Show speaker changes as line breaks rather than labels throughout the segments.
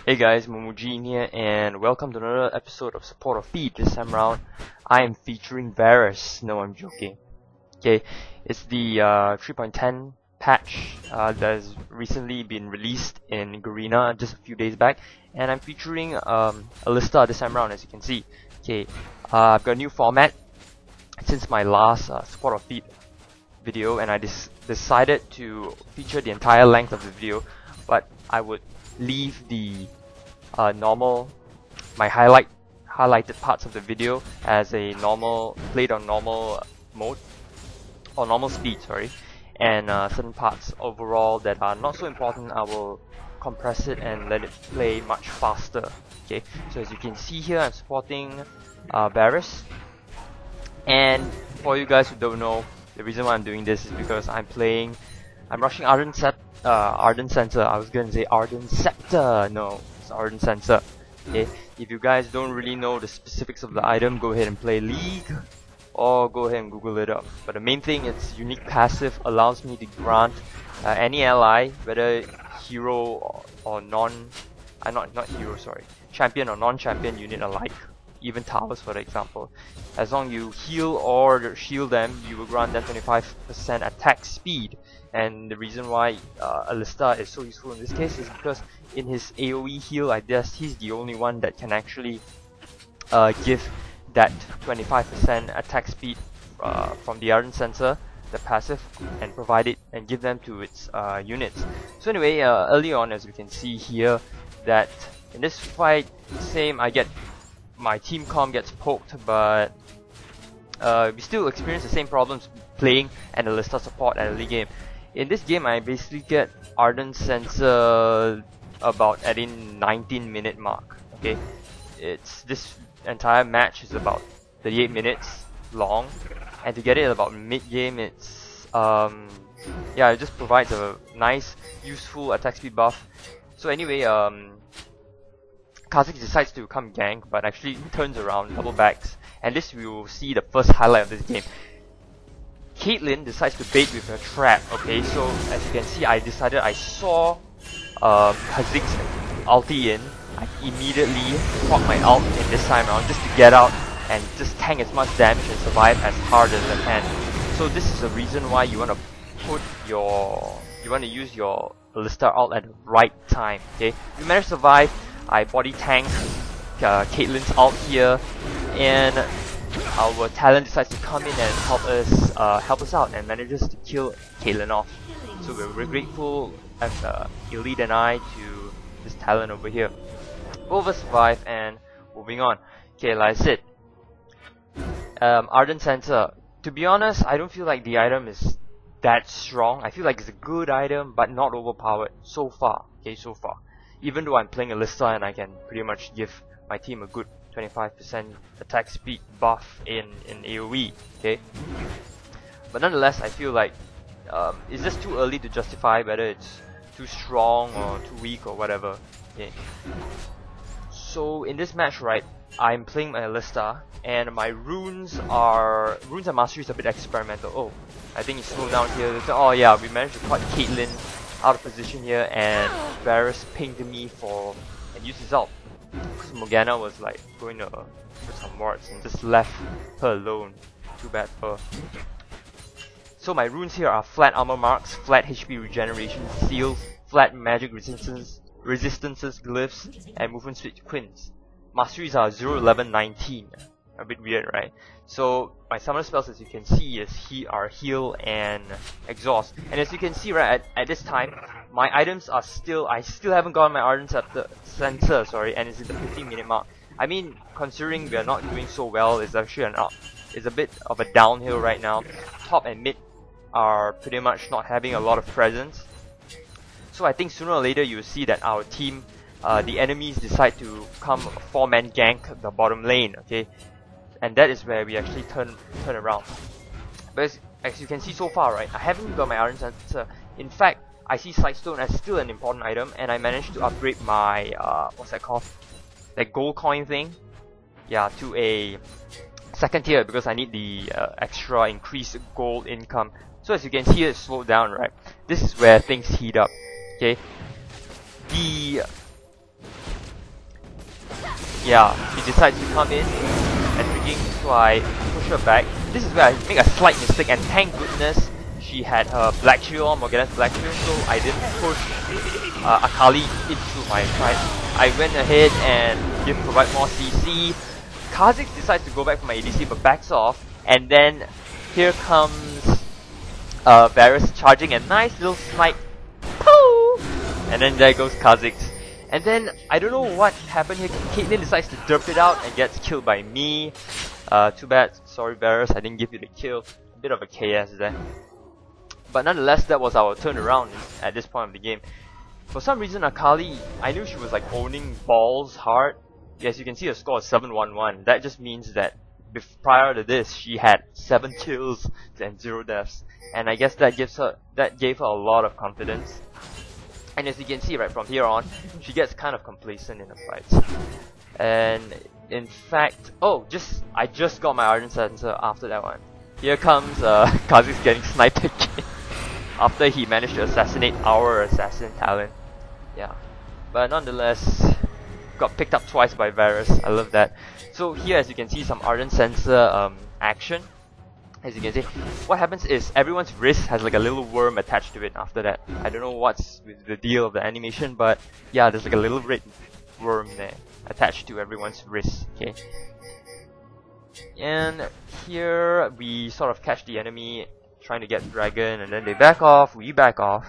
Hey guys, Momojin here, and welcome to another episode of Support or Feed. This time around, I am featuring Varus. No, I'm joking. Okay, it's the 3.10 patch that has recently been released in Garena just a few days back, and I'm featuring Alistar this time around, as you can see. Okay, I've got a new format since my last Support or Feed video, and I decided to feature the entire length of the video, but I would leave the my highlighted parts of the video as a played on normal mode or normal speed, sorry, and certain parts overall that are not so important, I will compress it and let it play much faster. Okay, so as you can see here, I'm supporting Varus, and for you guys who don't know, the reason why I'm doing this is because I'm rushing Ardent Censer. I was gonna say Ardent Scepter. No, it's Ardent Censer. Okay, if you guys don't really know the specifics of the item, go ahead and play League, or go ahead and Google it up. But the main thing, its unique passive allows me to grant any ally, whether hero or not hero, sorry, champion or non-champion unit alike, even towers for example. As long as you heal or shield them, you will grant them 25% attack speed. And the reason why Alistar is so useful in this case is because in his AoE heal, I guess he's the only one that can actually give that 25% attack speed from the Ardent Censer, the passive, and provide it and give them to its units. So anyway, early on, as we can see here, that in this fight, my team comm gets poked, but we still experience the same problems playing an Alistar support at early game. In this game, I basically get Ardent Censer about at the 19-minute mark. Okay, this entire match is about 38 minutes long, and to get it about mid-game, it's it just provides a nice, useful attack speed buff. So anyway, Kha'Zix decides to come gank, but actually turns around, double backs, and this we will see the first highlight of this game. Caitlyn decides to bait with her trap. Okay, so as you can see, I saw Kha'Zix ulti in. I immediately proc my ult in this time around just to get out and just tank as much damage and survive as hard as I can. So this is the reason why you want to use your Alistar ult at the right time. Okay, you manage to survive. I body tank Caitlyn's ult here, and our talent decides to come in and help us out and manages to kill Caitlyn off. So we're grateful as Elite and I to this talent over here. Both of us survive, and moving on. Okay, like I said, Ardent Censer. To be honest, I don't feel like the item is that strong. I feel like it's a good item, but not overpowered so far. Okay, so far. Even though I'm playing Alistar and I can pretty much give my team a good 25% attack speed buff in AoE, okay? But nonetheless, I feel like it's just too early to justify whether it's too strong or too weak or whatever, okay? So in this match, right, I'm playing my Alistar, and my runes and mastery is a bit experimental. Oh, I think it's slowed down here. Oh yeah, we managed to cut Caitlyn out of position here, and Varus pinged me and used his ult. Because Morgana was like going to put some wards and just left her alone. Too bad for her. So my runes here are flat armor marks, flat HP regeneration, seals, flat magic resistance, resistances, glyphs, and movement switch quints. Masteries are 0, 11, 19. A bit weird, right? So my summoner spells, as you can see, are heal and exhaust. And as you can see, right, at this time, my items are I still haven't gotten my Ardent Censer, sorry, and it's in the 15-minute mark. I mean, considering we are not doing so well, it's actually it's a bit of a downhill right now. Top and mid are pretty much not having a lot of presence. So I think sooner or later you'll see that our team, the enemies decide to come 4-man gank the bottom lane, okay? And that is where we actually turn around. But as you can see so far, right, I haven't got my Ardent Censer. In fact, I see Sightstone as still an important item, and I managed to upgrade my what's that called? That gold coin thing? Yeah, to a second tier because I need the extra increased gold income. So as you can see, it's slowed down, right? This is where things heat up. Okay, the yeah, she decides to come in and freaking, so I push her back. This is where I make a slight mistake, and thank goodness she had her black shield on, Morgana's black shield, so I didn't push Akali into my fight. I went ahead and provide more CC. Kha'Zix decides to go back for my ADC but backs off, and then here comes Varus charging a nice little snipe. Pooh! And then there goes Kha'Zix. And then, I don't know what happened here, Caitlyn decides to derp it out and gets killed by me. Too bad, sorry Varus, I didn't give you the kill. A bit of a KS there. But nonetheless, that was our turnaround at this point of the game. For some reason, Akali, I knew she was like owning balls hard. Yes, you can see her score is 711. That just means that prior to this, she had 7 kills and 0 deaths. And I guess that gave her a lot of confidence. And as you can see right from here on, she gets kind of complacent in the fights. And in fact, I just got my Ardent Censer after that one. Here comes Kha'Zix getting sniped again after he managed to assassinate our assassin Talon. Yeah, but nonetheless, got picked up twice by Varus. I love that. So here, as you can see, some Ardent Censer action. As you can see, what happens is everyone's wrist has like a little worm attached to it after that. I don't know what's with the deal of the animation, but yeah, there's like a little red worm there attached to everyone's wrist. Okay. And here we sort of catch the enemy trying to get the dragon, and then they back off, we back off.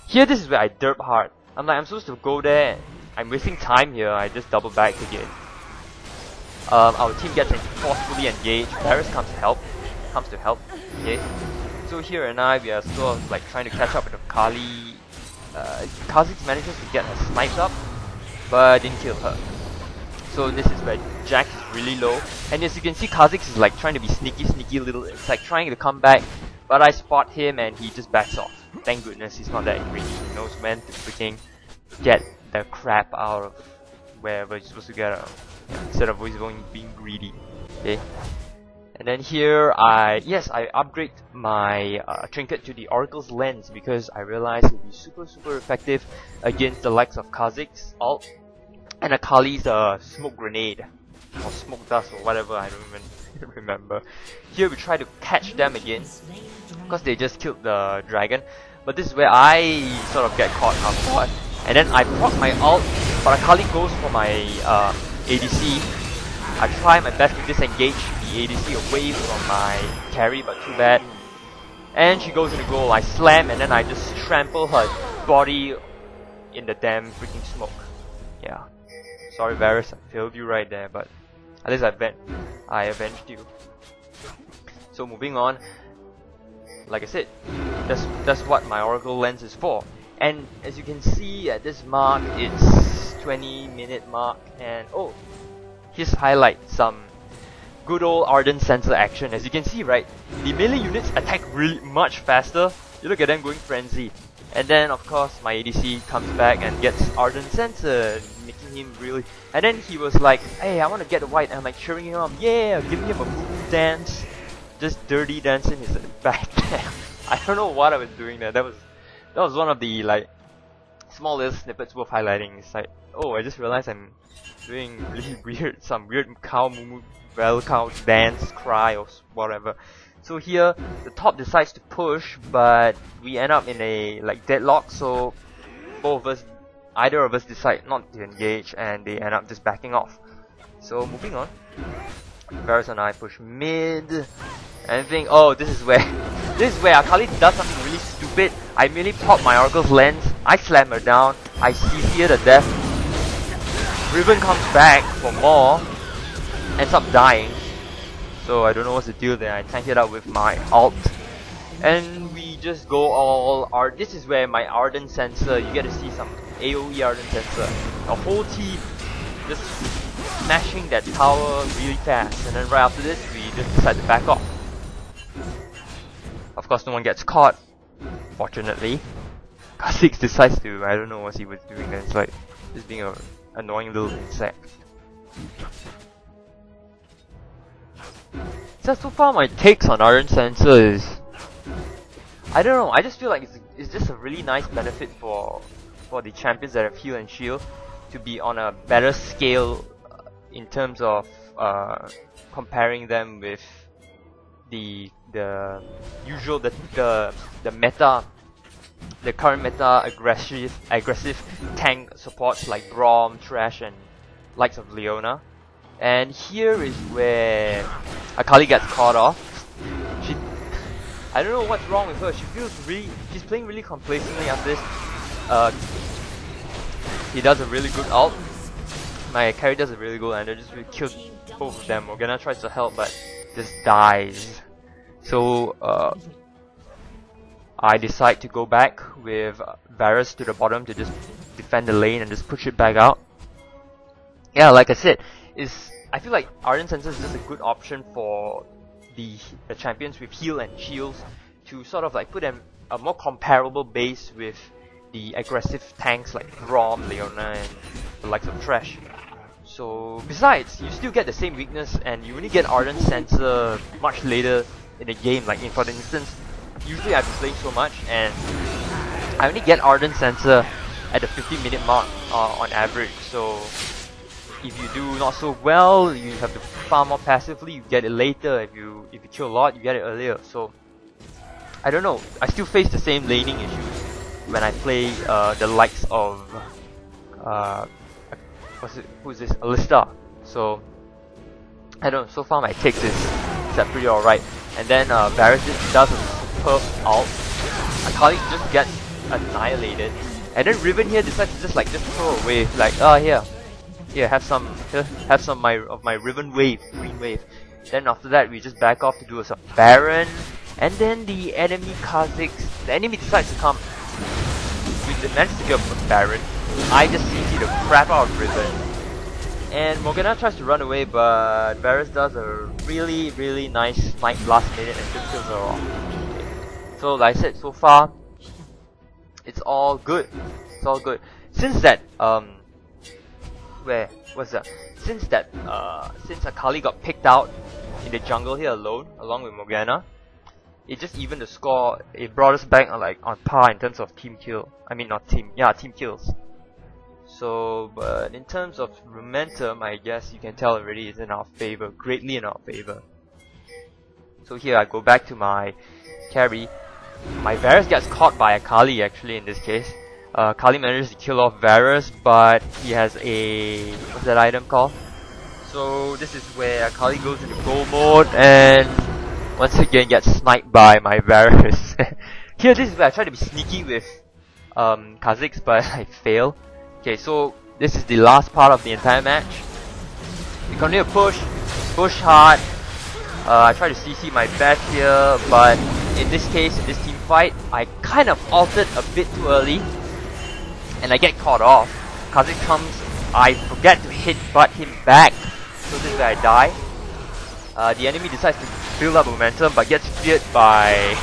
Here this is where I derp hard. I'm like, I'm supposed to go there, I'm wasting time here, I just double back again. Our team gets forcefully engaged, Varus comes to help, okay. So here and I, we are sort of like trying to catch up with Akali. Kha'Zix manages to get her sniped up, but didn't kill her. So this is where Jack is really low, and as you can see, Kha'Zix is like trying to be sneaky little, it's like trying to come back, but I spot him and he just backs off. Thank goodness he's not that greedy, he knows when to freaking get the crap out of wherever he's supposed to get out, instead of always being greedy, okay? And then here, I upgrade my trinket to the Oracle's Lens because I realized it would be super effective against the likes of Kha'Zix ult and Akali's smoke grenade or smoke dust or whatever, I don't even remember. Here we try to catch them again because they just killed the dragon, but this is where I sort of get caught off guard. And then I proc my ult, but Akali goes for my ADC. I try my best to disengage the ADC away from my carry, but too bad. And she goes into goal. I slam and then I just trample her body in the damn freaking smoke. Yeah. Sorry Varus, I failed you right there, but at least I avenged you. So moving on, like I said, that's what my Oracle Lens is for. And as you can see at this mark, it's 20-minute mark, and here's highlight some good old Ardent Censer action. As you can see, right, the melee units attack really much faster. You look at them going frenzy. And then of course my ADC comes back and gets Ardent Censer, making him really... And then he was like, hey, I want to get the white, and I'm like cheering him up, yeah, giving him a moon dance. Just dirty dancing his back there. I don't know what I was doing there. That was one of the like small little snippets worth highlighting. It's like, I just realized I'm doing really weird, some weird cow moo bell cow dance, cry or whatever. So here the top decides to push, but we end up in a like deadlock, so either of us decide not to engage and they end up just backing off. So moving on, Varus and I push mid, and I think, this is where Akali does something really stupid. I merely pop my Oracle's Lens, I slam her down, I CC her to death. Riven comes back for more, ends up dying. So I don't know what's the deal there. I tank it out with my ult, and we just go all art. This is where my Ardent Censer, you get to see some AoE Ardent Censer. The whole team just smashing that tower really fast, and then right after this we just decide to back off. Of course no one gets caught, fortunately. Kha'Zix decides to, I don't know what he was doing there, it's like just being an annoying little insect. So far my takes on Ardent Censer is, I don't know, I just feel like it's just a really nice benefit for the champions that have heal and shield. to be on a better scale in terms of comparing them with the usual the meta, the current meta aggressive tank supports like Braum, Thresh, and likes of Leona. And here is where Akali gets caught off. I don't know what's wrong with her. She's playing really complacently after this. He does a really good ult. My carry does a really good, and they just really killed both of them. Morgana tries to help, but just dies. So I decide to go back with Varus to the bottom to just defend the lane and just push it back out. Yeah, like I said, I feel like Ardent Censer is just a good option for the champions with heal and shields to sort of like put them a more comparable base with the aggressive tanks like Braum, Leona, and the likes of Thresh. So besides, you still get the same weakness, and you only get Ardent Censer much later in the game. Like for instance, usually I've been playing so much, and I only get Ardent Censer at the 50-minute mark on average. So if you do not so well, you have to farm more passively. You get it later. If you kill a lot, you get it earlier. So I don't know. I still face the same laning issues when I play the likes of who's this? Alistar. So I don't know. So far my takes is pretty alright. And then Varus does a superb ult. Akali just gets annihilated. And then Riven here decides to just throw away, like, oh here, have some of my Riven wave, green wave. Then after that, we just back off to do some Baron, and then the enemy the enemy decides to come. We managed to get a Baron. I just CC the crap out of Riven, and Morgana tries to run away, but Varus does a really nice snipe last minute and just kills her off. So like I said, so far, it's all good. It's all good. Since that since Akali got picked out in the jungle here alone, along with Morgana, it just evened the score. It brought us back on par in terms of team kill. I mean team kills. So, but in terms of momentum, I guess you can tell already it's in our favor, greatly in our favor. So here I go back to my carry. My Varus gets caught by Akali actually in this case. Akali manages to kill off Varus, but he has a... what's that item called? So this is where Akali goes into go mode and once again gets sniped by my Varus. Here this is where I try to be sneaky with Kha'Zix, but I fail. Okay, so this is the last part of the entire match. We continue to push hard. I try to CC my best here, but in this case, in this team fight, I kind of altered a bit too early, and I get caught off. Kha'Zix comes, I forget to butt him back, so this is where I die. The enemy decides to build up momentum, but gets feared by...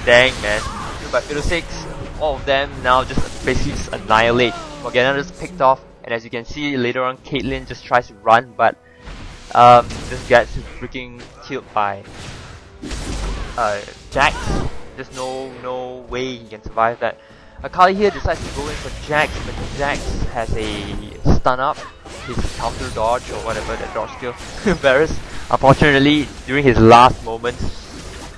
dang man, feared by Fiddlesticks. All of them now just basically just annihilate. Morgana just picked off, and as you can see later on, Caitlyn just tries to run, but just gets freaking killed by Jax. There's no way he can survive that. Akali here decides to go in for Jax, but Jax has a stun up, his counter dodge or whatever, that dodge skill. Varus, unfortunately, during his last moments,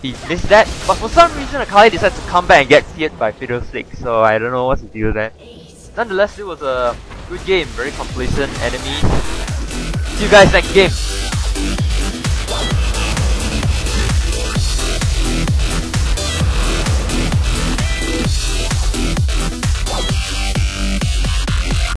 he missed that, but for some reason Akali decides to come back and get feared by Fiddlesticks, so I don't know what's the deal there. Nonetheless, it was a good game, very complacent enemy. See you guys next game.